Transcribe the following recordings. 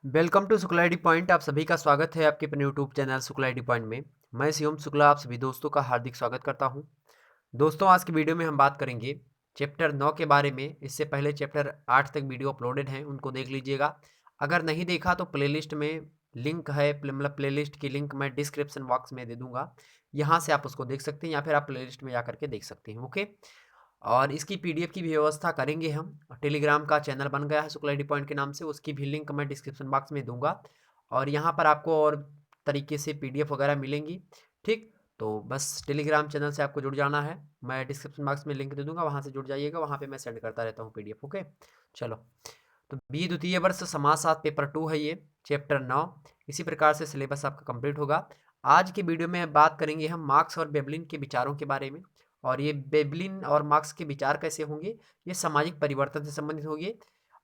Welcome to Shukla ID point. आप सभी का स्वागत है आपके अपने YouTube channel Shukla ID point में। मैं शिवम शुक्ला आप सभी दोस्तों का हार्दिक स्वागत करता हूं। दोस्तों, आज की वीडियो में हम बात करेंगे चैप्टर 9 के बारे में। इससे पहले चैप्टर 8 तक वीडियो अपलोडेड हैं, उनको देख लीजिएगा। अगर नहीं देखा तो प्लेलिस्ट में लिंक है, मतलब प्लेलिस्ट की लिंक मैं डिस्क्रिप्शन बॉक्स में दे दूंगा, यहाँ से आप उसको देख सकते हैं या फिर आप प्लेलिस्ट में जा करके देख सकते हैं। ओके, और इसकी पीडीएफ की भी व्यवस्था करेंगे हम। टेलीग्राम का चैनल बन गया है शुक्ला आईडी पॉइंट के नाम से, उसकी भी लिंक मैं डिस्क्रिप्शन बॉक्स में दूंगा और यहाँ पर आपको और तरीके से पीडीएफ वगैरह मिलेंगी। ठीक, तो बस टेलीग्राम चैनल से आपको जुड़ जाना है। मैं डिस्क्रिप्शन बॉक्स में लिंक दे दूंगा, वहाँ से जुड़ जाइएगा। वहाँ पे मैं सेंड करता रहता हूँ पीडीएफ। ओके, चलो। तो बी द्वितीय वर्ष समाजशास्त्र पेपर 2 है ये, चैप्टर 9। इसी प्रकार से सिलेबस आपका कंप्लीट होगा। आज की वीडियो में बात करेंगे हम मार्क्स और वेबलिन के विचारों के बारे में। और ये वेबलिन और मार्क्स के विचार कैसे होंगे, ये सामाजिक परिवर्तन से संबंधित होंगे।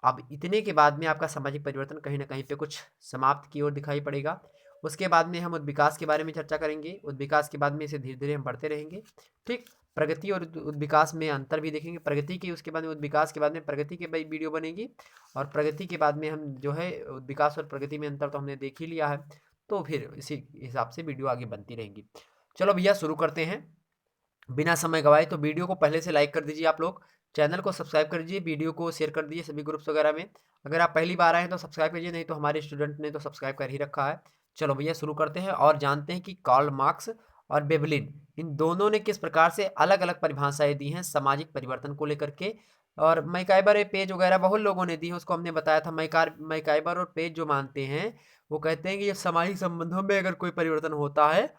अब इतने के बाद में आपका सामाजिक परिवर्तन कहीं ना कहीं पे कुछ समाप्त की ओर दिखाई पड़ेगा। उसके बाद में हम उद्विकास के बारे में चर्चा करेंगे। उद्विकास के बाद में इसे धीरे धीरे हम बढ़ते रहेंगे। ठीक, प्रगति और उद्विकास में अंतर भी देखेंगे। प्रगति की, उसके बाद में उद्विकास के बाद में प्रगति के वीडियो बनेगी। और प्रगति के बाद में हम जो है विकास और प्रगति में अंतर तो हमने देख ही लिया है, तो फिर इसी हिसाब से वीडियो आगे बनती रहेंगी। चलो भैया, शुरू करते हैं बिना समय गवाए। तो वीडियो को पहले से लाइक कर दीजिए आप लोग, चैनल को सब्सक्राइब कर दीजिए, वीडियो को शेयर कर दीजिए सभी ग्रुप्स वगैरह में। अगर आप पहली बार आए हैं तो सब्सक्राइब कीजिए, नहीं तो हमारे स्टूडेंट ने तो सब्सक्राइब कर ही रखा है। चलो भैया, शुरू करते हैं और जानते हैं कि कार्ल मार्क्स और वेबलिन, इन दोनों ने किस प्रकार से अलग अलग परिभाषाएं दी हैं सामाजिक परिवर्तन को लेकर के। और मैकाइबर पेज वगैरह बहुत लोगों ने दी है, उसको हमने बताया था। मैकाइबर और पेज जो मानते हैं, वो कहते हैं कि ये सामाजिक संबंधों में अगर कोई परिवर्तन होता है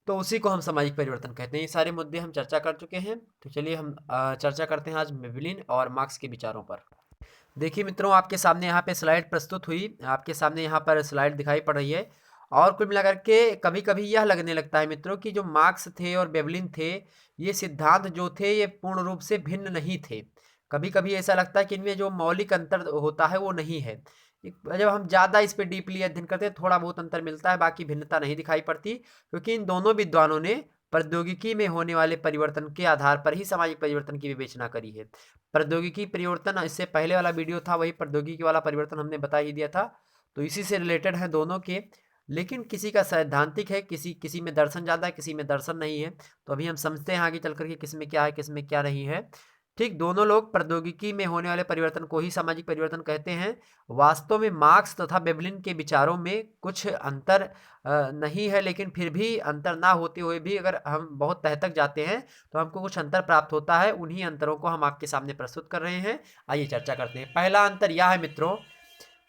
तो उसी को हम सामाजिक परिवर्तन कहते हैं। ये सारे मुद्दे हम चर्चा कर चुके हैं। तो चलिए हम चर्चा करते हैं आज वेबलिन और मार्क्स के विचारों पर। देखिए मित्रों, आपके सामने यहाँ पे स्लाइड प्रस्तुत हुई, आपके सामने यहाँ पर स्लाइड दिखाई पड़ रही है। और कुल मिलाकर के कभी कभी यह लगने लगता है मित्रों कि जो मार्क्स थे और वेबलिन थे, ये सिद्धांत जो थे ये पूर्ण रूप से भिन्न नहीं थे। कभी कभी ऐसा लगता है कि इनमें जो मौलिक अंतर होता है वो नहीं है। जब हम ज़्यादा इस पर डीपली अध्ययन करते हैं, थोड़ा बहुत अंतर मिलता है, बाकी भिन्नता नहीं दिखाई पड़ती। क्योंकि इन दोनों विद्वानों ने प्रौद्योगिकी में होने वाले परिवर्तन के आधार पर ही सामाजिक परिवर्तन की विवेचना करी है। प्रौद्योगिकी परिवर्तन, इससे पहले वाला वीडियो था वही प्रौद्योगिकी वाला परिवर्तन हमने बता ही दिया था, तो इसी से रिलेटेड है दोनों के। लेकिन किसी का सैद्धांतिक है, किसी किसी में दर्शन ज़्यादा है, किसी में दर्शन नहीं है। तो अभी हम समझते हैं आगे चल करके किस में क्या है, किस में क्या नहीं है। ठीक, दोनों लोग प्रौद्योगिकी में होने वाले परिवर्तन को ही सामाजिक परिवर्तन कहते हैं। वास्तव में मार्क्स तथा वेबलिन के विचारों में कुछ अंतर नहीं है, लेकिन फिर भी अंतर ना होते हुए भी अगर हम बहुत तह तक जाते हैं तो हमको कुछ अंतर प्राप्त होता है। उन्हीं अंतरों को हम आपके सामने प्रस्तुत कर रहे हैं। आइए चर्चा करते हैं। पहला अंतर यह है मित्रों,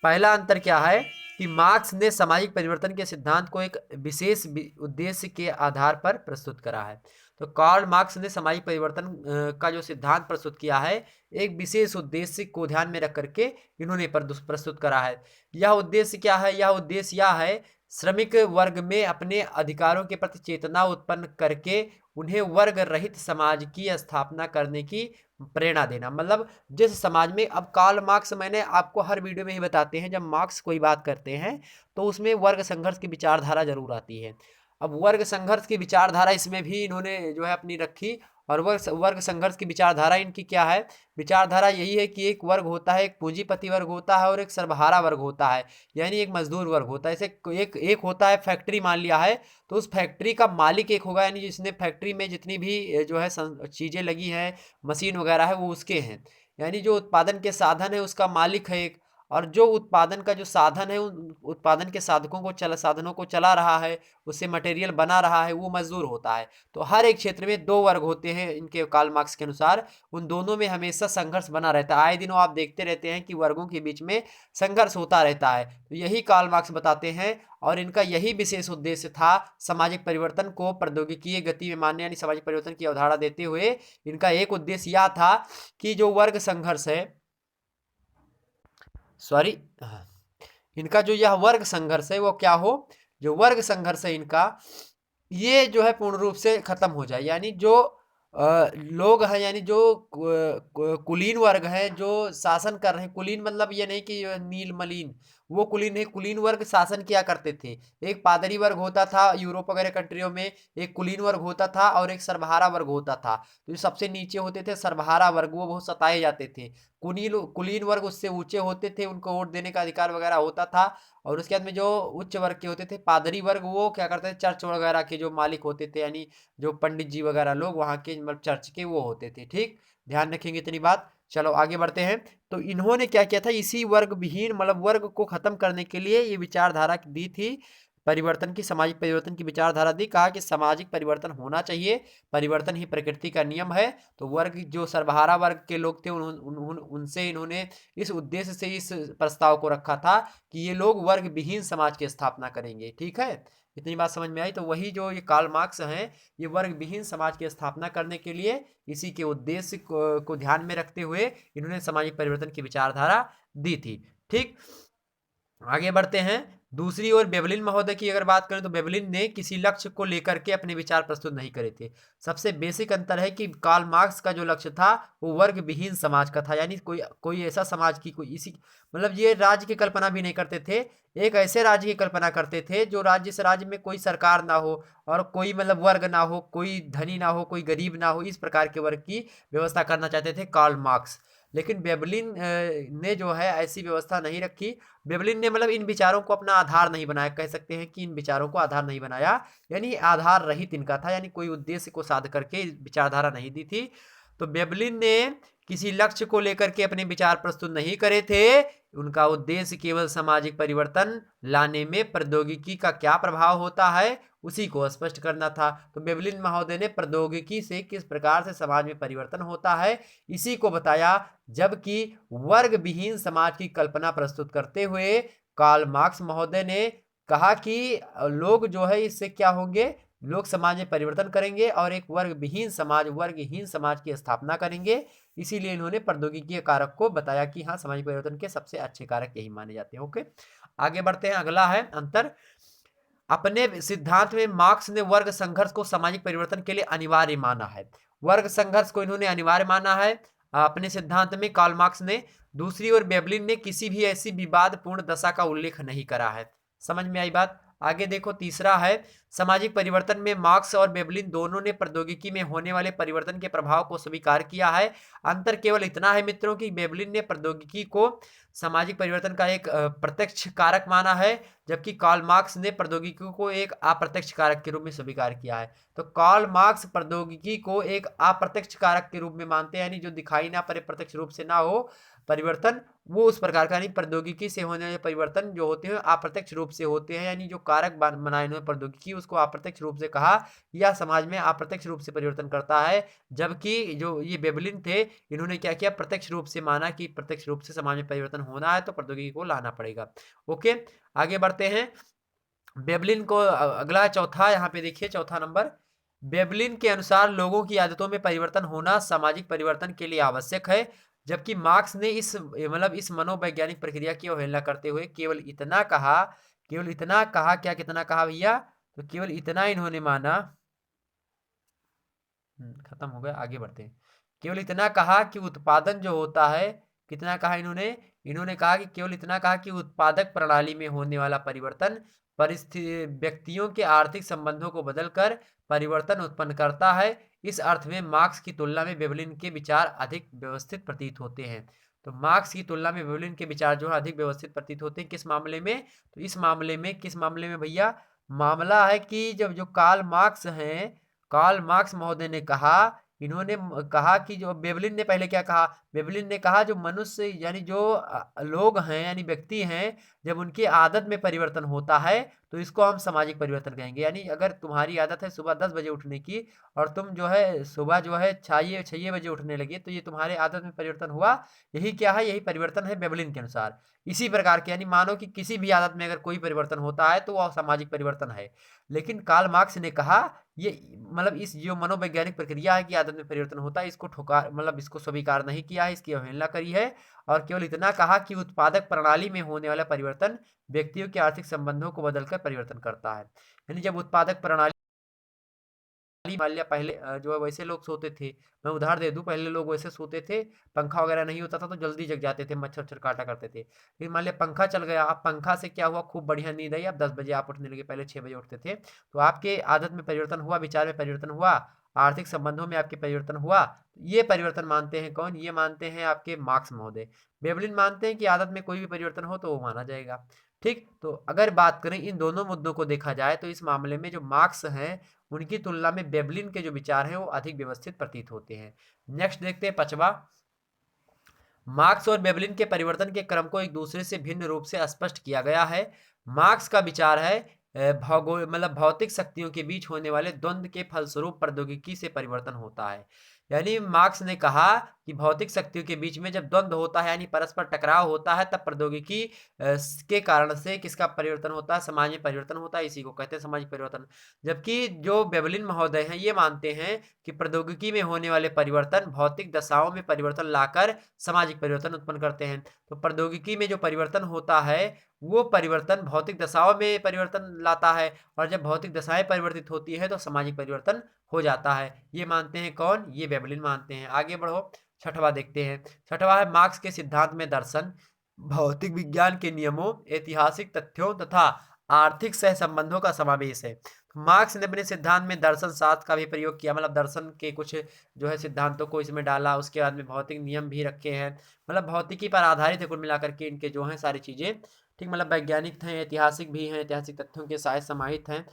पहला अंतर क्या है कि मार्क्स ने सामाजिक परिवर्तन के सिद्धांत को एक विशेष उद्देश्य के आधार पर प्रस्तुत करा है। तो कार्ल मार्क्स ने सामाजिक परिवर्तन का जो सिद्धांत प्रस्तुत किया है, एक विशेष उद्देश्य को ध्यान में रख करके इन्होंने प्रस्तुत करा है। यह उद्देश्य क्या है? यह उद्देश्य यह है, श्रमिक वर्ग में अपने अधिकारों के प्रति चेतना उत्पन्न करके उन्हें वर्ग रहित समाज की स्थापना करने की प्रेरणा देना। मतलब जिस समाज में, अब कार्ल मार्क्स मैंने आपको हर वीडियो में ही बताते हैं, जब मार्क्स कोई बात करते हैं तो उसमें वर्ग संघर्ष की विचारधारा जरूर आती है। अब वर्ग संघर्ष की विचारधारा इसमें भी इन्होंने जो है अपनी रखी। और वर्ग संघर्ष की विचारधारा इनकी क्या है? विचारधारा यही है कि एक वर्ग होता है, एक पूंजीपति वर्ग होता है और एक सर्वहारा वर्ग होता है, यानी एक मजदूर वर्ग होता है। जैसे एक होता है फैक्ट्री मान लिया है, तो उस फैक्ट्री का मालिक एक होगा, यानी जिसने फैक्ट्री में जितनी भी जो है चीज़ें लगी हैं, मशीन वगैरह है, वो उसके हैं। यानी जो उत्पादन के साधन है उसका मालिक है एक। और जो उत्पादन का जो साधन है, उन उत्पादन के साधनों को चला रहा है, उससे मटेरियल बना रहा है, वो मजदूर होता है। तो हर एक क्षेत्र में दो वर्ग होते हैं इनके कार्ल मार्क्स के अनुसार। उन दोनों में हमेशा संघर्ष बना रहता है। आए दिनों आप देखते रहते हैं कि वर्गों के बीच में संघर्ष होता रहता है। तो यही कार्ल मार्क्स बताते हैं और इनका यही विशेष उद्देश्य था, सामाजिक परिवर्तन को प्रौद्योगिकीय गति में मानने यानी सामाजिक परिवर्तन की अवधारणा देते हुए इनका एक उद्देश्य यह था कि जो वर्ग संघर्ष है, सॉरी, इनका जो यह वर्ग संघर्ष है वो क्या हो, जो वर्ग संघर्ष है इनका, ये जो है पूर्ण रूप से खत्म हो जाए। यानी जो लोग हैं, यानी जो कुलीन वर्ग है जो शासन कर रहे हैं। कुलीन मतलब ये नहीं कि नील मलिन, वो कुलीन नहीं। कुलीन वर्ग शासन किया करते थे। एक पादरी वर्ग होता था यूरोप वगैरह कंट्रियों में, एक कुलीन वर्ग होता था और एक सर्वहारा वर्ग होता था। तो जो सबसे नीचे होते थे सर्वहारा वर्ग, वो बहुत सताए जाते थे। कुलीन वर्ग उससे ऊंचे होते थे, उनको वोट देने का अधिकार वगैरह होता था। और उसके बाद में जो उच्च वर्ग के होते थे पादरी वर्ग, वो क्या करते थे, चर्च वगैरह के जो मालिक होते थे, यानी जो पंडित जी वगैरह लोग वहाँ के मतलब चर्च के वो होते थे। ठीक, ध्यान रखेंगे इतनी बात। चलो आगे बढ़ते हैं। तो इन्होंने क्या किया था, इसी वर्ग विहीन मतलब वर्ग को खत्म करने के लिए ये विचारधारा दी थी, परिवर्तन की, सामाजिक परिवर्तन की विचारधारा दी। कहा कि सामाजिक परिवर्तन होना चाहिए, परिवर्तन ही प्रकृति का नियम है। तो वर्ग जो सर्वहारा वर्ग के लोग थे उनसे इन्होंने इस उद्देश्य से इस प्रस्ताव को रखा था कि ये लोग वर्ग विहीन समाज की स्थापना करेंगे। ठीक है, इतनी बात समझ में आई। तो वही जो ये कार्ल मार्क्स हैं, ये वर्ग विहीन समाज की स्थापना करने के लिए इसी के उद्देश्य को ध्यान में रखते हुए इन्होंने सामाजिक परिवर्तन की विचारधारा दी थी। ठीक, आगे बढ़ते हैं। दूसरी ओर बेवलिन महोदय की अगर बात करें तो बेवलिन ने किसी लक्ष्य को लेकर के अपने विचार प्रस्तुत नहीं करे थे। सबसे बेसिक अंतर है कि कार्ल मार्क्स का जो लक्ष्य था वो वर्ग विहीन समाज का था, यानी कोई कोई ऐसा समाज की कोई इसी मतलब ये राज्य की कल्पना भी नहीं करते थे। एक ऐसे राज्य की कल्पना करते थे जो राज्य से राज्य में कोई सरकार ना हो और कोई मतलब वर्ग ना हो, कोई धनी ना हो, कोई गरीब ना हो, इस प्रकार के वर्ग की व्यवस्था करना चाहते थे कार्ल मार्क्स। लेकिन बेवलिन ने जो है ऐसी व्यवस्था नहीं रखी। बेवलिन ने मतलब इन विचारों को अपना आधार नहीं बनाया, कह सकते हैं कि इन विचारों को आधार नहीं बनाया, यानी आधार रहित इनका था, यानी कोई उद्देश्य को साध करके विचारधारा नहीं दी थी। तो बेवलिन ने किसी लक्ष्य को लेकर के अपने विचार प्रस्तुत नहीं करे थे। उनका उद्देश्य केवल सामाजिक परिवर्तन लाने में प्रौद्योगिकी का क्या प्रभाव होता है उसी को स्पष्ट करना था। तो बेवलिन महोदय ने प्रौद्योगिकी से किस प्रकार से समाज में परिवर्तन होता है इसी को बताया, जबकि वर्ग विहीन समाज की कल्पना प्रस्तुत करते हुए कार्ल मार्क्स महोदय ने कहा कि लोग जो है इससे क्या होंगे, लोग समाज में परिवर्तन करेंगे और एक वर्ग विहीन समाज, वर्गहीन समाज की स्थापना करेंगे। इसीलिए इन्होंने प्रौद्योगिकी कारक को बताया कि हाँ, सामाजिक परिवर्तन के सबसे अच्छे कारक यही माने जाते हैं। ओके, आगे बढ़ते हैं। अगला है अंतर। अपने सिद्धांत में मार्क्स ने वर्ग संघर्ष को सामाजिक परिवर्तन के लिए अनिवार्य माना है। वर्ग संघर्ष को इन्होंने अनिवार्य माना है अपने सिद्धांत में कार्ल मार्क्स ने। दूसरी ओर बेवलिन ने किसी भी ऐसी विवादपूर्ण दशा का उल्लेख नहीं करा है। समझ में आई बात। आगे देखो, तीसरा है सामाजिक परिवर्तन में मार्क्स और बेवलिन दोनों ने प्रौद्योगिकी में होने वाले परिवर्तन के प्रभाव को स्वीकार किया है। अंतर केवल इतना है मित्रों कि बेवलिन ने प्रौद्योगिकी को सामाजिक परिवर्तन का एक प्रत्यक्ष कारक माना है, जबकि कार्ल मार्क्स ने प्रौद्योगिकी को एक अप्रत्यक्ष कारक के रूप में स्वीकार किया है। तो कार्ल मार्क्स प्रौद्योगिकी को एक अप्रत्यक्ष कारक के रूप में मानते हैं, यानी जो दिखाई ना पड़े, प्रत्यक्ष रूप से ना हो परिवर्तन, वो उस प्रकार का, यानी प्रौद्योगिकी से होने वाले परिवर्तन जो होते हैं अप्रत्यक्ष रूप से होते हैं, यानी जो कारक बनाए इन्होंने प्रौद्योगिकी उसको अप्रत्यक्ष रूप से कहा, या समाज में अप्रत्यक्ष रूप से परिवर्तन करता है। जबकि जो ये बेवलिन थे इन्होंने क्या किया, प्रत्यक्ष रूप से माना कि प्रत्यक्ष रूप से समाज में परिवर्तन होना है तो प्रौद्योगिकी को लाना पड़ेगा। ओके, आगे बढ़ते हैं। बेवलिन को अगला चौथा, यहाँ पे देखिए चौथा नंबर। बेवलिन के अनुसार लोगों की आदतों में परिवर्तन होना सामाजिक परिवर्तन के लिए आवश्यक है, जबकि मार्क्स ने इस मतलब इस मनोवैज्ञानिक प्रक्रिया की अवहेलना करते हुए केवल इतना कहा, केवल इतना कहा, क्या कितना कहा भैया, तो केवल इतना इन्होंने माना। खत्म हो गया, आगे बढ़ते हैं। केवल इतना कहा कि उत्पादन जो होता है, कितना कहा इन्होंने, इन्होंने कहा कि केवल इतना कहा कि उत्पादक प्रणाली में होने वाला परिवर्तन परिस्थिति व्यक्तियों के आर्थिक संबंधों को बदलकर परिवर्तन उत्पन्न करता है। इस अर्थ में मार्क्स की तुलना में बेवलिन के विचार अधिक व्यवस्थित प्रतीत होते हैं। तो मार्क्स की तुलना में बेवलिन के विचार जो है अधिक व्यवस्थित प्रतीत होते हैं। किस मामले में, तो इस मामले में, किस मामले में भैया, मामला है कि जब जो कार्ल मार्क्स हैं, कार्ल मार्क्स महोदय ने कहा, इन्होंने कहा कि जो बेवलिन ने पहले क्या कहा, बेवलिन ने कहा जो मनुष्य यानी जो लोग हैं यानी व्यक्ति हैं, जब उनकी आदत में परिवर्तन होता है तो इसको हम सामाजिक परिवर्तन कहेंगे। यानी अगर तुम्हारी आदत है सुबह 10 बजे उठने की और तुम जो है सुबह जो है 6 बजे उठने लगे, तो ये तुम्हारे आदत में परिवर्तन हुआ। यही क्या है, यही परिवर्तन है बेवलिन के अनुसार। इसी प्रकार के, यानी मानो कि किसी भी आदत में अगर कोई परिवर्तन होता है तो वह सामाजिक परिवर्तन है। लेकिन कार्ल मार्क्स ने कहा ये मतलब इस जो मनोवैज्ञानिक प्रक्रिया है कि आदत में परिवर्तन होता है, इसको ठुकार मतलब इसको स्वीकार नहीं किया है, इसकी अवहेलना करी है, और केवल इतना कहा कि उत्पादक प्रणाली में होने वाला परिवर्तन व्यक्तियों के आर्थिक संबंधों को बदलकर परिवर्तन करता है। यानी जब उत्पादक प्रणाली, मान लिया पहले जो है वैसे लोग सोते थे, मैं उदाहरण दे दूं, पहले लोग वैसे सोते थे, पंखा वगैरह नहीं होता था तो जल्दी जग जाते थे, मच्छर वच्छर काटा करते थे। लेकिन मान लिया पंखा चल गया, अब पंखा से क्या हुआ, खूब बढ़िया नींद आई, अब 10 बजे आप उठने लगे, पहले 6 बजे उठते थे, तो आपके आदत में परिवर्तन हुआ, विचार में परिवर्तन हुआ, आर्थिक संबंधों में आपके परिवर्तन हुआ। ये परिवर्तन मानते हैं कौन? ये मानते हैं आपके मार्क्स महोदय। वेवलिन मानते हैं कि आदत में कोई भी परिवर्तन हो तो वो माना जाएगा। ठीक, तो अगर बात करें इन दोनों मुद्दों को देखा जाए तो इस मामले में जो मार्क्स हैं उनकी तुलना में वेवलिन के जो विचार हैं वो अधिक व्यवस्थित प्रतीत होते हैं। नेक्स्ट देखते हैं पांचवा। मार्क्स और वेवलिन के परिवर्तन के क्रम को एक दूसरे से भिन्न रूप से स्पष्ट किया गया है। मार्क्स का विचार है भौतिक शक्तियों के बीच होने वाले द्वंद्व के फलस्वरूप प्रौद्योगिकी से परिवर्तन होता है। यानी मार्क्स ने कहा कि भौतिक शक्तियों के बीच में जब द्वंद्व होता है यानी परस्पर टकराव होता है तब प्रौद्योगिकी के कारण से किसका परिवर्तन होता है? समाज में परिवर्तन होता है। इसी को कहते हैं सामाजिक परिवर्तन। जबकि जो वेवलिन महोदय हैं ये मानते हैं कि प्रौद्योगिकी में होने वाले परिवर्तन भौतिक दशाओं में परिवर्तन लाकर सामाजिक परिवर्तन उत्पन्न करते हैं। तो प्रौद्योगिकी में जो परिवर्तन होता है वो परिवर्तन भौतिक दशाओं में परिवर्तन लाता है, और जब भौतिक दशाएं परिवर्तित होती है तो सामाजिक परिवर्तन हो जाता है। ये मानते हैं कौन? ये वेवलिन मानते हैं। आगे बढ़ो, छठवा देखते हैं। छठवा है मार्क्स के सिद्धांत में दर्शन, भौतिक विज्ञान के नियमों, ऐतिहासिक तथ्यों तथा आर्थिक सहसंबंधों का समावेश है। मार्क्स ने अपने सिद्धांत में दर्शन शास्त्र का भी प्रयोग किया, मतलब दर्शन के कुछ जो है सिद्धांतों को इसमें डाला। उसके बाद में भौतिक नियम भी रखे हैं, मतलब भौतिकी पर आधारित है कुल मिलाकर के इनके जो है सारी चीजें। ठीक, मतलब वैज्ञानिक हैं, ऐतिहासिक भी हैं, ऐतिहासिक तथ्यों के साथ समाहित हैं।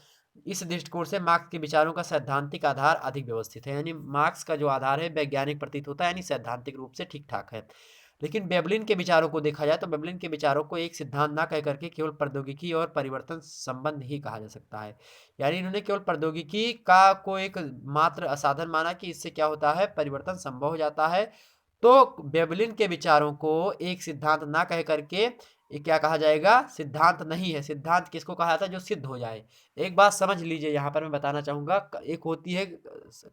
इस दृष्टिकोण से मार्क्स के विचारों का सैद्धांतिक आधार अधिक व्यवस्थित है। यानी मार्क्स का जो आधार है वैज्ञानिक प्रतीत होता है, यानी सैद्धांतिक रूप से ठीक ठाक है। लेकिन वेवलिन के विचारों को देखा जाए तो वेवलिन के विचारों को एक सिद्धांत ना कह करके केवल प्रौद्योगिकी और परिवर्तन संबंध ही कहा जा सकता है। यानी इन्होंने केवल प्रौद्योगिकी का को एक मात्र साधन माना कि इससे क्या होता है, परिवर्तन संभव हो जाता है। तो वेवलिन के विचारों को एक सिद्धांत ना कह करके ये क्या कहा जाएगा? सिद्धांत नहीं है। सिद्धांत किसको कहा जाता है? जो सिद्ध हो जाए। एक बात समझ लीजिए, यहाँ पर मैं बताना चाहूंगा। एक होती है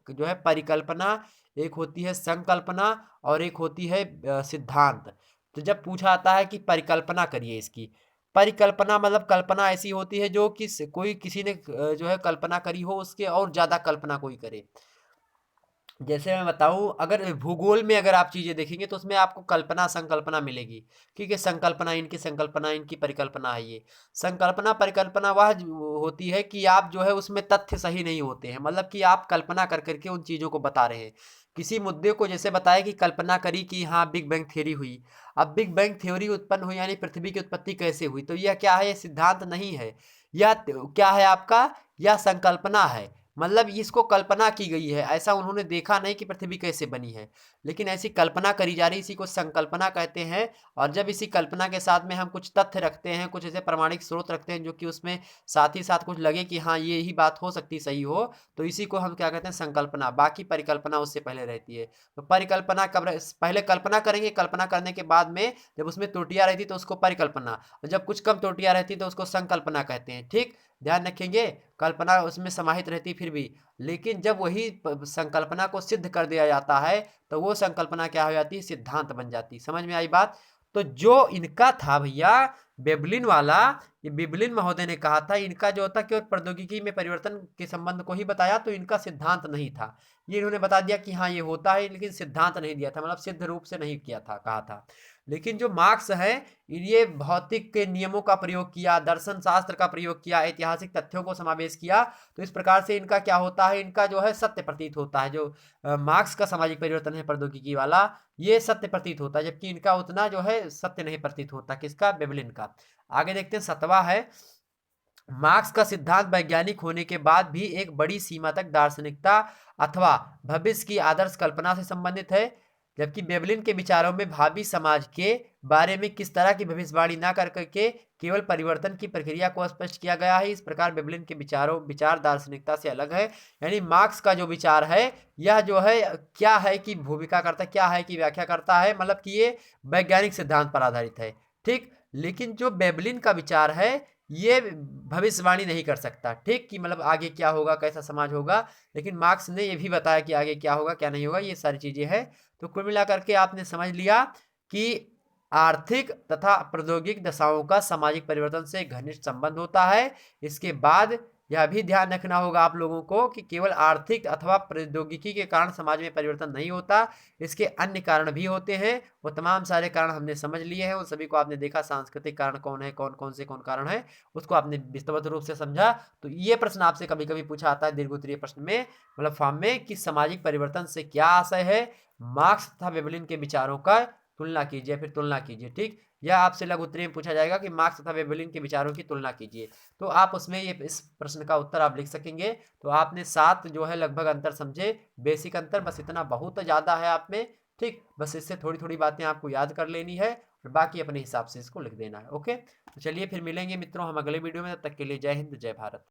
जो है परिकल्पना, एक होती है संकल्पना, और एक होती है सिद्धांत। तो जब पूछा आता है कि परिकल्पना करिए इसकी, परिकल्पना मतलब कल्पना ऐसी होती है जो कि कोई किसी ने जो है कल्पना करी हो, उसके और ज्यादा कल्पना कोई करे। जैसे मैं बताऊं, अगर भूगोल में अगर आप चीजें देखेंगे तो उसमें आपको कल्पना संकल्पना मिलेगी। ठीक है, संकल्पना इनकी परिकल्पना है। ये संकल्पना परिकल्पना वह होती है कि आप जो है उसमें तथ्य सही नहीं होते हैं, मतलब कि आप कल्पना कर करके उन चीजों को बता रहे हैं। किसी मुद्दे को जैसे बताया कि कल्पना करी कि हाँ बिग बैंग थ्योरी हुई। अब बिग बैंग थ्योरी उत्पन्न हुई यानी पृथ्वी की उत्पत्ति कैसे हुई, तो यह क्या है? यह सिद्धांत नहीं है। यह क्या है आपका? यह संकल्पना है। मतलब इसको कल्पना की गई है, ऐसा उन्होंने देखा नहीं कि पृथ्वी कैसे बनी है, लेकिन ऐसी कल्पना करी जा रही, इसी को संकल्पना कहते हैं। और जब इसी कल्पना के साथ में हम कुछ तथ्य रखते हैं, कुछ ऐसे प्रमाणिक स्रोत रखते हैं जो कि उसमें साथ ही साथ कुछ लगे कि हाँ ये ही बात हो सकती सही हो, तो इसी को हम क्या कहते हैं? संकल्पना। बाकी परिकल्पना उससे पहले रहती है। तो परिकल्पना कब पहले कल्पना करेंगे, कल्पना करने के बाद में जब उसमें त्रुटियां रहती तो उसको परिकल्पना, और जब कुछ कम त्रुटियां रहती तो उसको संकल्पना कहते हैं। ठीक, ध्यान रखेंगे, कल्पना उसमें समाहित रहती फिर भी, लेकिन जब वही संकल्पना को सिद्ध कर दिया जाता है तो वो संकल्पना क्या हो जाती है? सिद्धांत बन जाती है। समझ में आई बात? तो जो इनका था भैया वेवलिन वाला, ये वेवलिन महोदय ने कहा था, इनका जो था केवल प्रौद्योगिकी में परिवर्तन के संबंध को ही बताया, तो इनका सिद्धांत नहीं था। ये इन्होंने बता दिया कि हाँ ये होता है, लेकिन सिद्धांत नहीं दिया था, मतलब सिद्ध रूप से नहीं किया था, कहा था। लेकिन जो मार्क्स है ये भौतिक के नियमों का प्रयोग किया, दर्शन शास्त्र का प्रयोग किया, ऐतिहासिक तथ्यों को समावेश किया, तो इस प्रकार से इनका क्या होता है? इनका जो है सत्य प्रतीत होता है। जो मार्क्स का सामाजिक परिवर्तन है प्रौद्योगिकी वाला, ये सत्य प्रतीत होता है, जबकि इनका उतना जो है सत्य नहीं प्रतीत होता। किसका? वेवलिन का। आगे देखते हैं, सातवां है मार्क्स का सिद्धांत वैज्ञानिक होने के बाद भी एक बड़ी सीमा तक दार्शनिकता अथवा भविष्य की आदर्श कल्पना से संबंधित है, जबकि वेवलिन के विचारों में भावी समाज के बारे में किस तरह की भविष्यवाणी न कर करके केवल परिवर्तन की प्रक्रिया को स्पष्ट किया गया है। इस प्रकार वेवलिन के विचार दार्शनिकता से अलग है। यानी मार्क्स का जो विचार है यह जो है क्या है कि भूमिका करता, क्या है कि व्याख्या करता है, मतलब कि ये वैज्ञानिक सिद्धांत पर आधारित है। ठीक, लेकिन जो वेवलिन का विचार है ये भविष्यवाणी नहीं कर सकता। ठीक, कि मतलब आगे क्या होगा, कैसा समाज होगा, लेकिन मार्क्स ने ये भी बताया कि आगे क्या होगा क्या नहीं होगा, ये सारी चीजें हैं। तो कुल मिलाकर के आपने समझ लिया कि आर्थिक तथा प्रौद्योगिक दशाओं का सामाजिक परिवर्तन से घनिष्ठ संबंध होता है। इसके बाद यह भी ध्यान रखना होगा आप लोगों को कि केवल आर्थिक अथवा प्रौद्योगिकी के कारण समाज में परिवर्तन नहीं होता, इसके अन्य कारण भी होते हैं। वो तमाम सारे कारण हमने समझ लिए हैं, उन सभी को आपने देखा, सांस्कृतिक कारण कौन है, कौन कारण है, उसको आपने विस्तृत रूप से समझा। तो ये प्रश्न आपसे कभी कभी पूछा आता है दीर्घ उत्तरीय प्रश्न में, मतलब फॉर्म में, कि सामाजिक परिवर्तन से क्या आशय है, मार्क्स तथा वेवलिन के विचारों का तुलना कीजिए, फिर तुलना कीजिए। ठीक, या आपसे लघु उत्तरीय में पूछा जाएगा कि मार्क्स तथा वेवलिन के विचारों की तुलना कीजिए, तो आप उसमें ये इस प्रश्न का उत्तर आप लिख सकेंगे। तो आपने 7 जो है लगभग अंतर समझे, बेसिक अंतर, बस इतना बहुत ज़्यादा है आप में। ठीक, बस इससे थोड़ी थोड़ी बातें आपको याद कर लेनी है और बाकी अपने हिसाब से इसको लिख देना है। ओके, तो चलिए फिर मिलेंगे मित्रों हम अगले वीडियो में, तब तक के लिए जय हिंद जय भारत।